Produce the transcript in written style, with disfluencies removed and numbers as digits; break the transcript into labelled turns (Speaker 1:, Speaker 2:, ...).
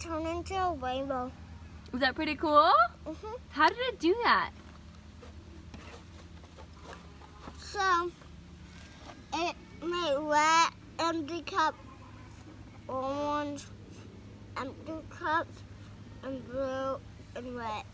Speaker 1: turned into a rainbow.
Speaker 2: Was that pretty cool?
Speaker 1: Mhm.
Speaker 2: How did it do that?
Speaker 1: So it made red empty cup, orange empty cups, and blue and red.